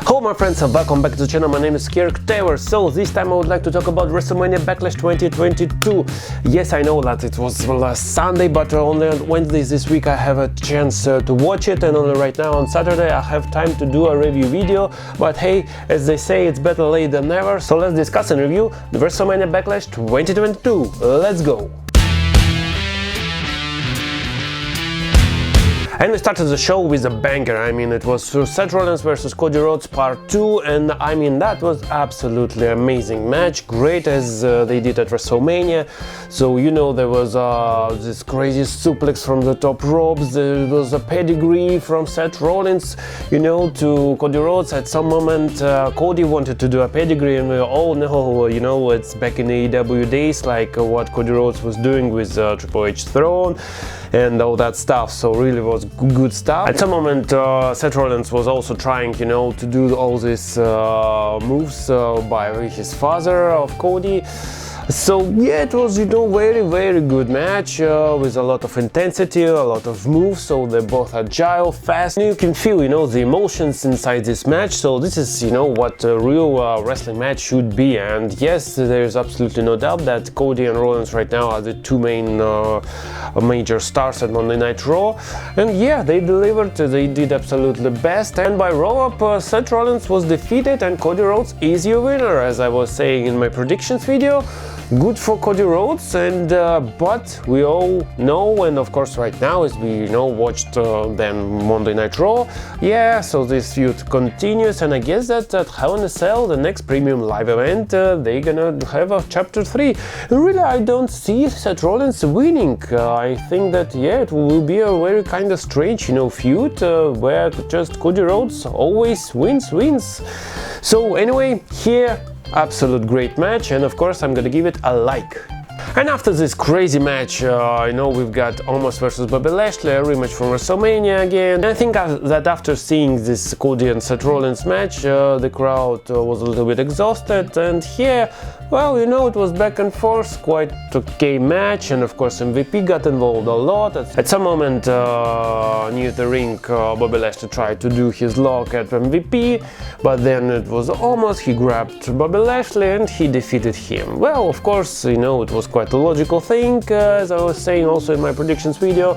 Hello my friends and welcome back to the channel. My name is Kirk. So this time I would like to talk about WrestleMania Backlash 2022. Yes, I know that it was last Sunday, but only on Wednesdays this week I have a chance to watch it, and only right now on Saturday I have time to do a review video. But hey, as they say, it's better late than never. So let's discuss and review the WrestleMania Backlash 2022. Let's go! And we started the show with a banger. I mean, it was Seth Rollins versus Cody Rhodes part 2, and I mean, that was absolutely amazing match, great as they did at WrestleMania. So, you know, there was this crazy suplex from the top ropes, there was a pedigree from Seth Rollins, you know, to Cody Rhodes. At some moment, Cody wanted to do a pedigree, and we all know, you know, it's back in the AEW days, like what Cody Rhodes was doing with Triple H throne and all that stuff. So really was good stuff. At some moment Seth Rollins was also trying, you know, to do all these moves by his father of Cody. So yeah, it was, you know, very good match with a lot of intensity, a lot of moves. So they're both agile, fast, and you can feel, you know, the emotions inside this match. So this is, you know, what a real wrestling match should be. And yes, there's absolutely no doubt that Cody and Rollins right now are the two main major stars at Monday Night Raw. And yeah, they delivered, they did absolutely best. And by roll-up, Seth Rollins was defeated and Cody Rhodes is your winner, as I was saying in my predictions video. Good for Cody Rhodes, and but we all know, and of course right now, as we, you know, watched then Monday Night Raw, yeah, so this feud continues, and I guess that at Hell in a Cell, the next premium live event, they're gonna have a chapter 3. Really, I don't see Seth Rollins winning. I think that, yeah, it will be a very kind of strange, you know, feud where just Cody Rhodes always wins. So anyway, here, absolute great match, and of course I'm gonna give it a like. And after this crazy match, you know, we've got Omos versus Lashley, a rematch from WrestleMania again. And I think that after seeing this Cody and Seth Rollins match, the crowd was a little bit exhausted, and here, well, you know, it was back and forth, quite okay match, and of course MVP got involved a lot. At some moment near the ring, Lashley tried to do his lock at MVP, but then it was Omos, he grabbed Lashley and he defeated him. Well, of course, you know, it was quite a logical thing, as I was saying also in my predictions video.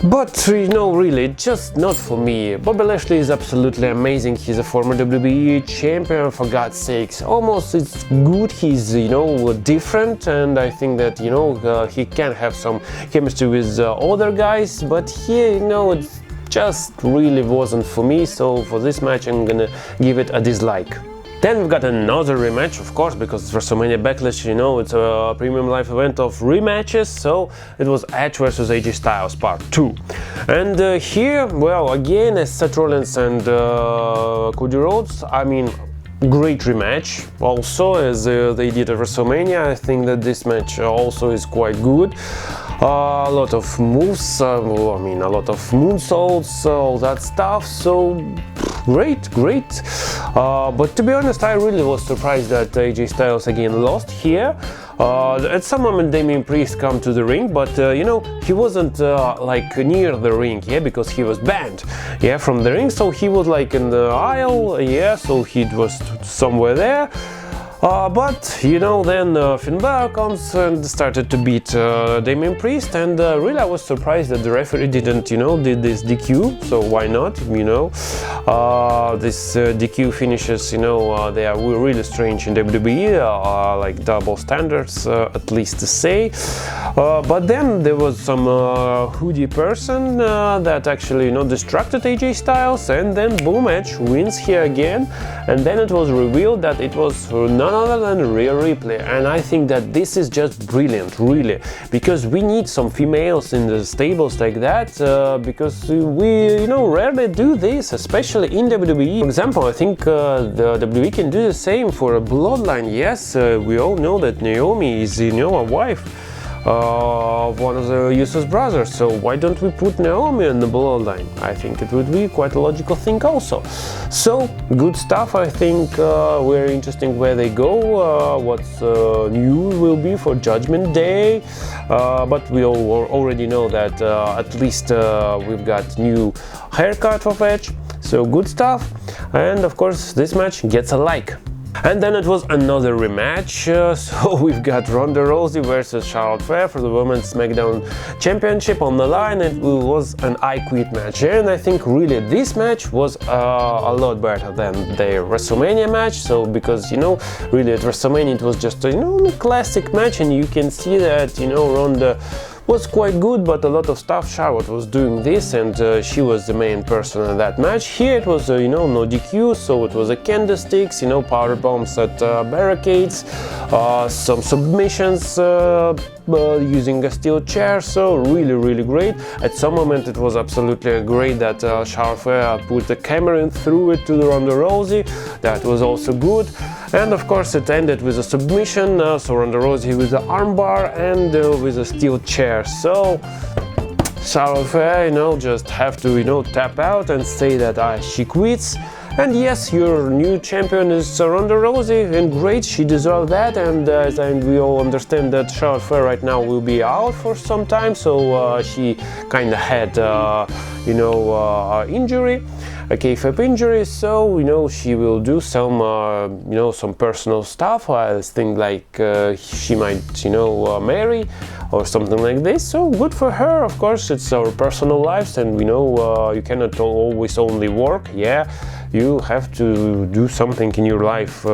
But, you know, really, just not for me. Lashley is absolutely amazing. He's a former WWE champion, for God's sakes. Almost it's good, he's, you know, different, and I think that, you know, he can have some chemistry with other guys, but here, you know, it just really wasn't for me. So for this match I'm gonna give it a dislike. Then we've got another rematch, of course, because WrestleMania Backlash, you know, it's a premium live event of rematches, so it was Edge versus AJ Styles part 2. And here, well, again, as Seth Rollins and Cody Rhodes, I mean, great rematch, also as they did at WrestleMania. I think that this match also is quite good. A lot of moves, I mean, a lot of moonsaults, all that stuff, so great. But to be honest, I really was surprised that AJ Styles again lost here. At some moment Damian Priest come to the ring, but you know, he wasn't like near the ring, yeah, because he was banned, yeah, from the ring, so he was like in the aisle, yeah, so he was somewhere there. But, you know, then Finn Balor comes and started to beat Damian Priest, and really I was surprised that the referee didn't, you know, did this DQ, so why not, you know. This DQ finishes, you know, they are really strange in WWE, like double standards, at least to say. But then there was some hoodie person that actually, you know, distracted AJ Styles, and then boom, Edge wins here again, and then it was revealed that it was none other than Rhea Ripley. And I think that this is just brilliant, really, because we need some females in the stables like that, because we, you know, rarely do this, especially in WWE. For example, I think the WWE can do the same for a bloodline. Yes, we all know that Naomi is, you know, a wife of one of the Usos brothers, so why don't we put Naomi in the bloodline? I think it would be quite a logical thing also. So good stuff. I think very interesting where they go, what's new will be for Judgment Day, but we all already know that at least we've got new haircut of Edge. So good stuff, and of course this match gets a like. And then it was another rematch, so we've got Ronda Rousey versus Charlotte Flair for the Women's SmackDown Championship on the line. It was an I Quit match, and I think really this match was a lot better than their WrestleMania match. So because really at WrestleMania it was just a classic match, and you can see that Ronda was quite good, but a lot of stuff Charlotte was doing this, and she was the main person in that match. Here it was no DQ, so it was a candlesticks, power bombs at barricades, some submissions using a steel chair, so really great. At some moment it was absolutely great that Charlotte Flair put the camera and threw it to the Ronda Rousey. That was also good. And of course it ended with a submission, so Ronda Rousey with the armbar and with a steel chair. So Charlotte Flair, just have to tap out and say that she quits. And yes, your new champion is Ronda Rousey, and great, she deserved that. And we all understand that Charlotte Flair right now will be out for some time, so she kind of had injury, a kayfabe injury, so she will do some some personal stuff. I think like she might marry or something like this. So good for her. Of course, it's our personal lives, and you cannot always only work. Yeah, you have to do something in your life,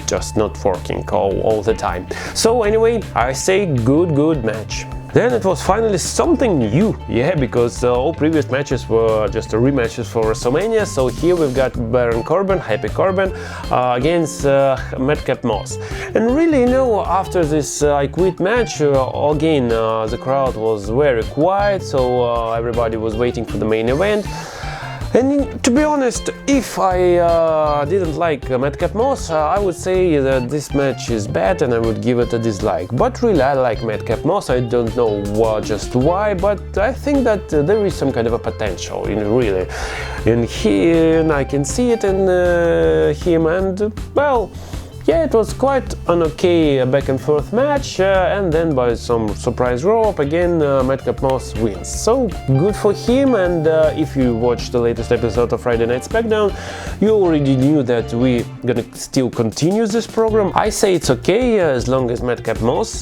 just not working all the time. So anyway, I say good match. Then it was finally something new, yeah, because all previous matches were just rematches for WrestleMania. So here we've got Baron Corbin, Happy Corbin, against Madcap Moss. And really, after this I Quit match, again, the crowd was very quiet, so everybody was waiting for the main event. And to be honest, if I didn't like Madcap Moss, I would say that this match is bad and I would give it a dislike. But really, I like Madcap Moss. I don't know just why, but I think that there is some kind of a potential really in him. I can see it in him, and well, yeah, it was quite an okay back and forth match, and then by some surprise roll-up again, Madcap Moss wins. So good for him, and if you watched the latest episode of Friday Night SmackDown, you already knew that we're gonna still continue this program. I say it's okay as long as Madcap Moss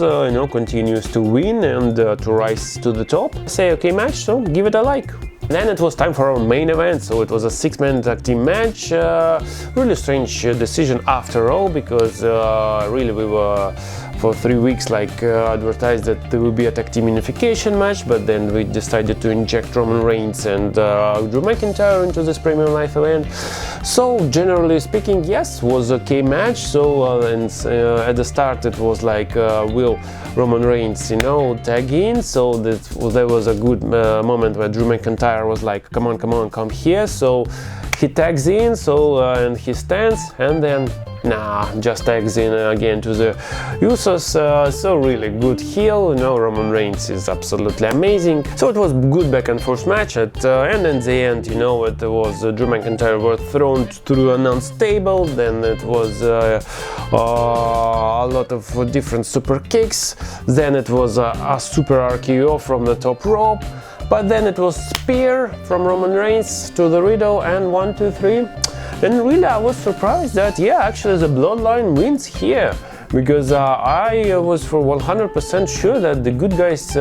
continues to win and to rise to the top. I say okay match, so give it a like. Then it was time for our main event, so it was a 6-man tag team match. Really strange decision after all, because really we were for 3 weeks advertised that there will be a tag team unification match, but then we decided to inject Roman Reigns and Drew McIntyre into this premium live event. So generally speaking, yes, was a okay match. So at the start it was like will Roman Reigns tag in, so there was a good moment where Drew McIntyre was like, come on, come here. So he tags in, and he stands, and then just tags in again to the Usos. So really good heel. Roman Reigns is absolutely amazing. So it was good back and forth match, and in the end, it was Drew McIntyre was thrown through an announce table. Then it was a lot of different super kicks. Then it was a super RKO from the top rope. But then it was spear from Roman Reigns to the Riddle, and 1, 2, 3. And really I was surprised that, actually the Bloodline wins here. Because I was for 100% sure that the good guys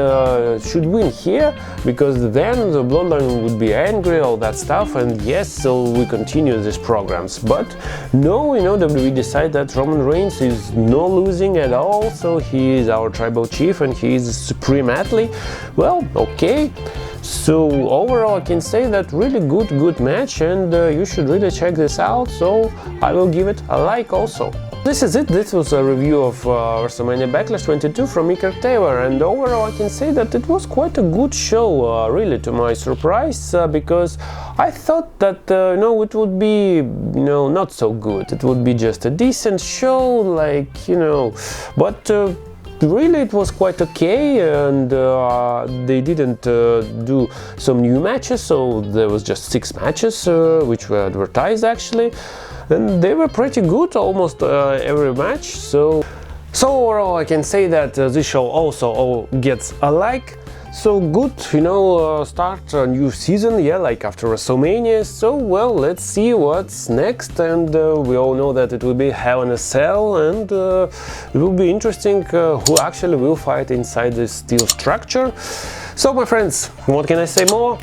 should win here, because then the Bloodline would be angry, all that stuff, and yes, so we continue these programs. But no, WWE decided that Roman Reigns is no losing at all, so he is our tribal chief and he is a supreme athlete. Well, okay. So overall I can say that really good match, and you should really check this out, so I will give it a like also. This is it. This was a review of WrestleMania Backlash 22 from me, Kirk, and overall I can say that it was quite a good show, really to my surprise, because I thought that it would be not so good. It would be just a decent show, but really it was quite okay, and they didn't do some new matches, so there was just 6 matches which were advertised actually, and they were pretty good almost every match. So overall I can say that this show also gets a like. So good, start a new season, yeah, like after WrestleMania. So well, let's see what's next, and we all know that it will be Hell in a Cell, and it will be interesting who actually will fight inside this steel structure. So my friends, what can I say more?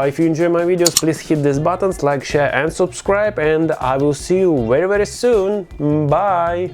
If you enjoy my videos, please hit these buttons, like, share and subscribe, and I will see you very soon. Bye!